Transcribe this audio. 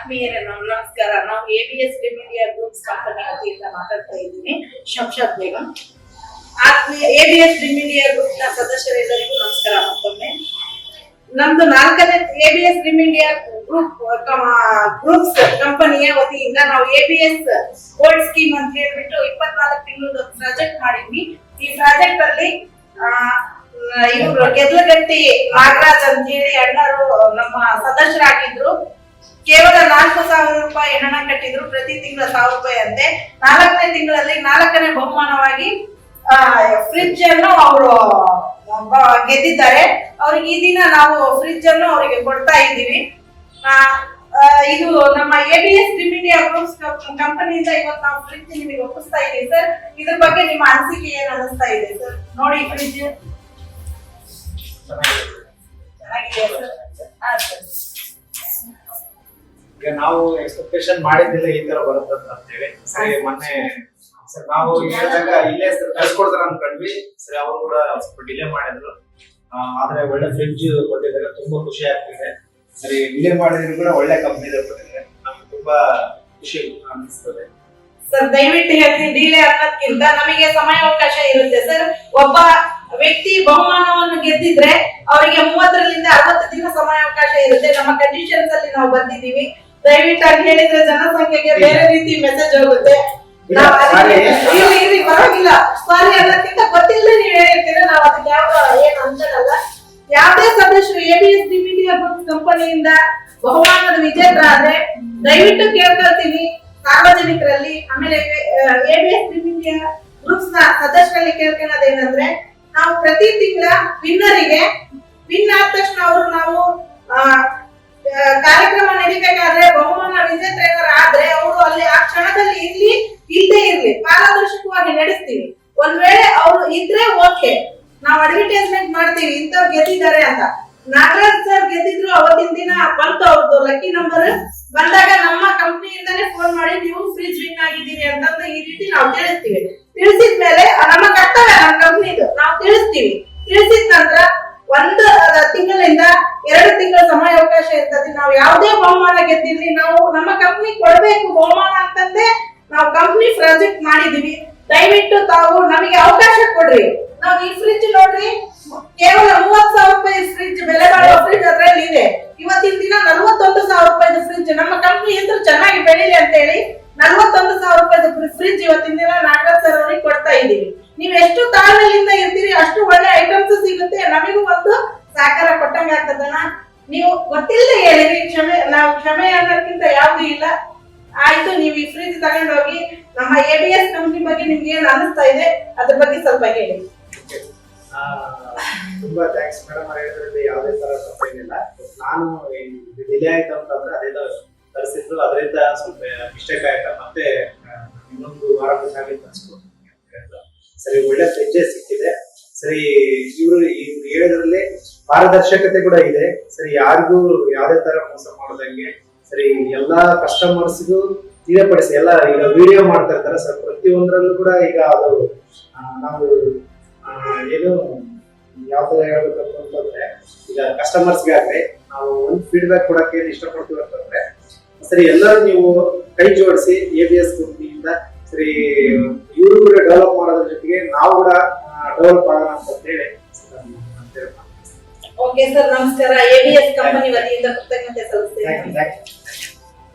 ಆತ್ಮೀಯರೇ ನಮಸ್ಕಾರ. ನಾವು ಎಬಿಎಸ್ ರಿಮಿಡಿಯಾ ಗ್ರೂಪ್ಸ್ ಕಂಪನಿ ವತಿಯಿಂದ ಮಾತಾಡ್ತಾ ಇದ್ದೀನಿ. ಶಂಶಾದ್ ಬೇಗಂ. ಆತ್ಮೀಯ ಎಬಿಎಸ್ ರಿಮಿಡಿಯಾ ಗ್ರೂಪ್ ನ ಸದಸ್ಯರೆಲ್ಲರಿಗೂ ನಮಸ್ಕಾರ. ಮತ್ತೊಮ್ಮೆ ನಮ್ದು 4ನೇ ಎಬಿಎಸ್ ರಿಮಿಡಿಯಾ ಗ್ರೂಪ್ಸ್ ಕಂಪನಿಯ ವತಿಯಿಂದ ನಾವು ಎಬಿಎಸ್ ಗೋಲ್ಡ್ ಸ್ಕೀಮ್ ಅಂತ ಹೇಳ್ಬಿಟ್ಟು 24 ತಿಂಗಳು ಪ್ರಾಜೆಕ್ಟ್ ಮಾಡಿದ್ವಿ. ಈ ಪ್ರಾಜೆಕ್ಟ್ ಅಲ್ಲಿ ಇವರು ಗೆದ್ಲಗಟ್ಟಿ ನಾಗರಾಜ್ ಅಂತ ಹೇಳಿ ಅಣ್ಣರು ನಮ್ಮ ಸದಸ್ಯರಾಗಿದ್ರು. ಕೇವಲ 4,000 ರೂಪಾಯಿ ಹಣ ಕಟ್ಟಿದ್ರು. ಪ್ರತಿ ತಿಂಗಳ 1,000 ರೂಪಾಯಿ ಅಂತೆ. 4ನೇ ತಿಂಗಳಲ್ಲಿ 4ನೇ ಬಹುಮಾನವಾಗಿ ಫ್ರಿಡ್ಜ್ ಅನ್ನು ಅವರು ಗೆದ್ದಿದ್ದಾರೆ. ಅವ್ರಿಗೆ ಈ ದಿನ ನಾವು ಫ್ರಿಡ್ಜ್ ಅನ್ನು ಅವರಿಗೆ ಕೊಡ್ತಾ ಇದ್ದೀವಿ. ಇದು ನಮ್ಮ ಎಬಿಎಸ್ ರಿಮಿಡಿಯಾ ಗ್ರೂಪ್ಸ್ ಕಂಪನಿಯಿಂದ ಇವತ್ತು ನಾವು ಫ್ರಿಡ್ಜ್ ನಿಮಗೆ ಒಪ್ಪಿಸ್ತಾ ಇದ್ದೀವಿ ಸರ್. ಇದ್ರ ಬಗ್ಗೆ ನಿಮ್ಮ ಅನಿಸಿಕೆ ಏನು ಅನಿಸ್ತಾ ಇದೆ ಸರ್? ನೋಡಿ ಫ್ರಿಡ್ಜ್ ಚೆನ್ನಾಗಿದೆ ಸರ್. ಈಗ ನಾವು ಎಕ್ಸ್ಪೆಕ್ಟೇಷನ್ ಮಾಡಿದ್ದಿಲ್ಲ ಈ ತರ ಬರುತ್ತೆ ಅಂತ ಹೇಳಿ. ಸರಿ, ಮೊನ್ನೆ ಸರ್ ನಾವು ಹೇಳಿದಾಗ ಇಲ್ಲೇ ಕಳ್ಸಿಕೊಡ್ತಾರ ಅನ್ಕೊಂಡ್ವಿ. ಸರಿ, ಅವರು ಕೂಡ ಸ್ವಲ್ಪ ಡಿಲೇ ಮಾಡಿದ್ರು. ಆದ್ರೆ ಒಳ್ಳೆ ಫ್ರಿಡ್ಜ್ ಕೊಟ್ಟಿದ್ದಾರೆ, ತುಂಬಾ ಖುಷಿ ಆಗ್ತಿದೆ. ಸರಿ, ಡಿಲೇ ಮಾಡಿದ್ರು ಕೂಡ ಒಳ್ಳೆ ಕಂಪನಿ ಕೊಟ್ಟಿದ್ದಾರೆ, ನಮ್ಗೆ ತುಂಬಾ ಖುಷಿ ಅನಿಸ್ತದೆ ಸರ್. ದಯವಿಟ್ಟು ಹೇಳ್ತೀನಿ, ಡಿಲೇ ಅನ್ನೋದಕ್ಕಿಂತ ನಮಗೆ ಸಮಯಾವಕಾಶ ಇರುತ್ತೆ ಸರ್. ಒಬ್ಬ ವ್ಯಕ್ತಿ ಬಹುಮಾನವನ್ನು ಗೆದ್ದಿದ್ರೆ ಅವರಿಗೆ 30ರಿಂದ 60 ದಿನ ಸಮಯಾವಕಾಶ ಇರುತ್ತೆ. ನಮ್ಮ ಕಂಡೀಷನ್ಸ್ ಅಲ್ಲಿ ನಾವು ಬಂದಿದ್ದೀವಿ. ದಯವಿಟ್ಟು ಅಂತ ಹೇಳಿದ್ರೆ ಜನಸಂಖ್ಯೆಗೆ ಬೇರೆ ರೀತಿ ಮೆಸೇಜ್ ಹೋಗುತ್ತೆ. ಪರವಾಗಿಲ್ಲ, ಸಾರಿ ಅನ್ನೋದಕ್ಕಿಂತ ಗೊತ್ತಿಲ್ಲ ನೀವು ಹೇಳಿರ್ತೀರ, ನಾವು ಅದಕ್ಕೆ ಯಾವ ಏನು ಅನ್ಸಲ್ಲ. ಯಾವುದೇ ಸದಸ್ಯರು ಎಬಿಎಸ್ ರಿಮಿಡಿಯಾ ಗ್ರೂಪ್ಸ್ ಕಂಪನಿಯಿಂದ ಬಹುಮಾನದ ವಿಜೇತರಾದ್ರೆ ದಯವಿಟ್ಟು ಕೇಳ್ಕೊಳ್ತೀನಿ ಸಾರ್ವಜನಿಕರಲ್ಲಿ, ಆಮೇಲೆ ಎಬಿಎಸ್ ರಿಮಿಡಿಯಾ ಗ್ರೂಪ್ಸ್ ನ ಸದಸ್ಯರಲ್ಲಿ ಕೇಳ್ಕೊಳ್ಳೋದೇನಂದ್ರೆ, ನಾವು ಪ್ರತಿ ತಿಂಗಳ ವಿನ್ನರಿಗೆ ವಿನ್ ಆದ ತಕ್ಷಣ ಅವರು ನಾವು ಕಾರ್ಯಕ್ರಮ ನಡೀಬೇಕಾದ್ರೆ ಬಹುಮಾನ ವಿಜೇತ ಆದ್ರೆ ಅವರು ಅಲ್ಲಿ ಆ ಕ್ಷಣದಲ್ಲಿ ಇಲ್ಲದೆ ಇರ್ಲಿ, ಪಾರದರ್ಶಕವಾಗಿ ನಡೆಸ್ತೀವಿ. ಒಂದ್ ವೇಳೆ ಅವರು ಇದ್ರೆ ಓಕೆ, ನಾವು ಅಡ್ವರ್ಟೈಸ್ಮೆಂಟ್ ಮಾಡ್ತೀವಿ ಇಂಥವ್ರು ಗೆದ್ದಿದ್ದಾರೆ ಅಂತ. ನಾಗರಾಜ್ ಸರ್ ಗೆದ್ದಿದ್ರು, ಅವತ್ತಿನ ದಿನ ಬಂತು ಅವ್ರದ್ದು ಲಕ್ಕಿ ನಂಬರ್. ಬಂದಾಗ ನಮ್ಮ ಕಂಪ್ನಿಯಿಂದಾನೇ ಫೋನ್ ಮಾಡಿ ನೀವು ಫ್ರಿಡ್ಜ್ ವಿನ್ ಆಗಿದ್ದೀರಿ ಅಂತಂದ್ರೆ ಈ ರೀತಿ ನಾವು ತಿಳಿಸ್ತೀವಿ. ತಿಳಿಸಿದ್ಮೇಲೆ ನಮ್ಮ ಕರ್ತವ್ಯ, ನಮ್ಮ ಕಂಪ್ನಿದು ನಾವು ತಿಳಿಸ್ತೀವಿ. ತಿಳಿಸಿದ ನಂತರ 1 ತಿಂಗಳಿಂದ 2 ತಿಂಗಳ ಸಮಯಾವಕಾಶ ಇರ್ತದೆ. ನಾವು ಯಾವುದೇ ಬಹುಮಾನ ಗೆದ್ದಿರ್ಲಿ, ನಾವು ನಮ್ಮ ಕಂಪ್ನಿ ಕೊಡ್ಬೇಕು ಬಹುಮಾನ ಅಂತಂದ್ರೆ ನಾವು ಕಂಪ್ನಿ ಪ್ರಾಜೆಕ್ಟ್ ಮಾಡಿದೀವಿ. ದಯವಿಟ್ಟು ತಾವು ನಮಗೆ ಅವಕಾಶ ಕೊಡ್ರಿ. ನಾವು ಈ ಫ್ರಿಡ್ಜ್ ನೋಡ್ರಿ, ಕೇವಲ 30,000 ರೂಪಾಯಿ ಫ್ರಿಡ್ಜ್, ಬೆಲೆ ಬಾಳುವ ಫ್ರಿಡ್ಜ್ ಅದ್ರಲ್ಲಿ ಇದೆ. ಇವತ್ತಿನ ದಿನ 41,000 ರೂಪಾಯಿ ಫ್ರಿಡ್ಜ್, ನಮ್ಮ ಕಂಪ್ನಿ ಹೆಸರು ಚೆನ್ನಾಗಿ ಬೆಳೀಲಿ ಅಂತ ಹೇಳಿ 41,000 ರೂಪಾಯಿ ಫ್ರಿಡ್ಜ್ ಇವತ್ತಿನ ದಿನ ನಾಗರಾಜ್ ಸರ್ ಅವರಿಗೆ ಕೊಡ್ತಾ ಇದ್ದೀವಿ. ನೀವು ಎಷ್ಟು ತಾಳ್ಮೆಯಿಂದ ಇರ್ತೀರಿ ಅಷ್ಟು ಒಳ್ಳೆ ಐಟಮ್ಸ್ ಸಿಗುತ್ತೆ. ನಮಗೂ ಒಂದು ಸಹಕಾರ ಕೊಟ್ಟಂಗ ಆಗ್ತದಣ್ಣ. ನೀವು ಗೊತ್ತಿಲ್ಲದೆ ಹೇಳಿರಿ, ಕ್ಷಮೆ ಅನ್ನೋದಕ್ಕಿಂತ ಯಾವ್ದು ಇಲ್ಲ. ಆಯ್ತು, ನೀವು ಈ ಫ್ರಿಡ್ಜ್ ತಗೊಂಡೋಗಿ ನಮ್ಮ ಎಬಿಎಸ್ ಕಂಪನಿ ಬಗ್ಗೆ ನಿಮ್ಗೆ ಏನ್ ಅನಿಸ್ತಾ ಇದೆ ಅದ್ರ ಬಗ್ಗೆ ಸ್ವಲ್ಪ ಹೇಳಿ. ತುಂಬಾ ಥ್ಯಾಂಕ್ಸ್ ಮೇಡಮ್. ಹೇಳಿದ್ರಲ್ಲಿ ಯಾವುದೇ ತರ ತಪ್ಪೇನಿಲ್ಲ. ನಾನು ಡಿಲೇ ಆಯ್ತು ಅಂತಂದ್ರೆ ಅದೇನೋ ತರಿಸಿದ್ರು, ಅದರಿಂದ ಸ್ವಲ್ಪ ಮಿಸ್ಟೇಕ್ ಆಯ್ತಾ, ಮತ್ತೆ ಇನ್ನೊಂದು ವಾರ ಬೇಕಾಗಿ ತರಿಸ್ಕೊಡ್ತೀನಿ. ಸರಿ, ಒಳ್ಳೆ ಫ್ರಿಡ್ಜ್ ಸಿಕ್ಕಿದೆ. ಸರಿ, ಇವರು ಹೇಳಿದ್ರಲ್ಲಿ ಪಾರದರ್ಶಕತೆ ಕೂಡ ಇದೆ. ಸರಿ, ಯಾರಿಗೂ ಯಾವುದೇ ತರ ಮೋಸ ಮಾಡೋದಂಗೆ ಸರಿ ಎಲ್ಲಾ ಕಸ್ಟಮರ್ಸ್ಗೂ ತಿಳಿಯಪಡಿಸಿ. ಎಲ್ಲ ಈಗ ವಿಡಿಯೋ ಮಾಡ್ತಾ ಇರ್ತಾರೆ ಸರ್, ಪ್ರತಿಯೊಂದರಲ್ಲೂ ಕೂಡ ಈಗ ಅದು ನಾವು ಏನು ಯಾವ ತರ ಹೇಳ್ಬೇಕು ಅಂತಂದ್ರೆ, ಈಗ ಕಸ್ಟಮರ್ಸ್ಗೆ ಆಗ್ಲಿ ನಾವು ಒಂದು ಫೀಡ್ಬ್ಯಾಕ್ ಕೊಡಕ್ಕೆ ಏನ್ ಇಷ್ಟಪಡ್ತೀವಿ ಅಂತಂದ್ರೆ, ಸರಿ ಎಲ್ಲರೂ ನೀವು ಕೈ ಜೋಡಿಸಿ ಎಬಿಎಸ್ ಕಂಪನಿಯಿಂದ ಸರಿ ಇವರು ಕೂಡ ಡೆವಲಪ್ ಮಾಡೋದ್ರ ಜೊತೆಗೆ ನಾವು ಕೂಡ ಡೆವಲಪ್ ಮಾಡೋಣ ಅಂತ ಹೇಳಿ. ಓಕೆ ಸರ್, ನಮಸ್ಕಾರ. ಎಬಿಎಸ್ ಕಂಪನಿ ವತಿಯಿಂದ ಕೃತಜ್ಞತೆ ಸಲ್ಲಿಸ್ತೀನಿ.